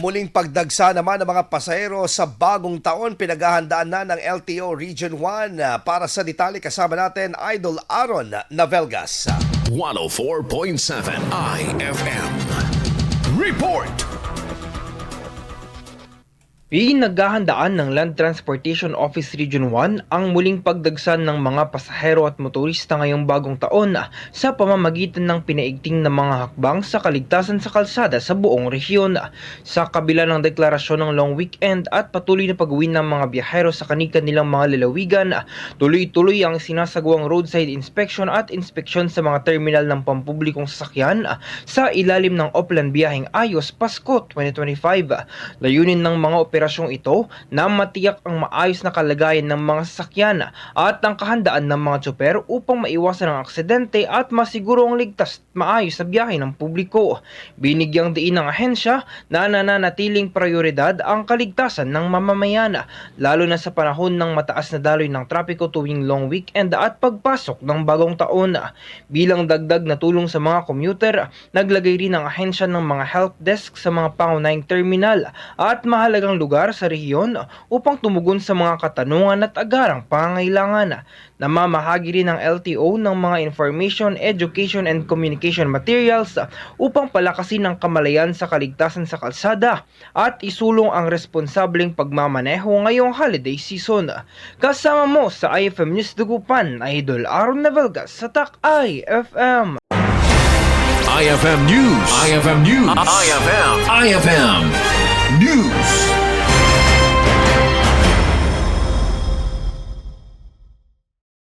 muling pagdagsa naman ng mga pasahero sa bagong taon, pinaghahandaan na ng LTO Region 1. Para sa detalye kasama natin, Idol Aaron Navelgas. 104.7 IFM. Report! Pinaghahandaan ng Land Transportation Office Region 1 ang muling pagdagsan ng mga pasahero at motorista ngayong bagong taon sa pamamagitan ng pinaigting na mga hakbang sa kaligtasan sa kalsada sa buong rehiyon. Sa kabila ng deklarasyon ng long weekend at patuloy na pag-uwi ng mga biyahero sa kani-kanilang mga lalawigan, tuloy-tuloy ang sinasagawang roadside inspection at inspeksyon sa mga terminal ng pampublikong sasakyan sa ilalim ng Oplan Biyaheng Ayos Pasko 2025. Layunin ng mga operasyong ito na matiyak ang maayos na kalagayan ng mga sasakyan at ang kahandaan ng mga tsoper upang maiwasan ang aksidente at masiguro ang ligtas at maayos na biyahe ng publiko. Binigyang diin ng ahensya na nananatiling prioridad ang kaligtasan ng mamamayan, lalo na sa panahon ng mataas na daloy ng trapiko tuwing long weekend at pagpasok ng bagong taon. Bilang dagdag na tulong sa mga commuter, naglagay rin ang ahensya ng mga help desk sa mga pangunahing terminal at mahalagang lugar sa rehiyon upang tumugon sa mga katanungan at agarang pangangailangan. Namamahagi rin ng LTO ng mga information, education and communication materials upang palakasin ang kamalayan sa kaligtasan sa kalsada at isulong ang responsableng pagmamaneho ngayong holiday season. Kasama mo sa IFM News Dugupan, Idol Aaron Navelgas sa TAC IFM. IFM News. IFM News. IFM News.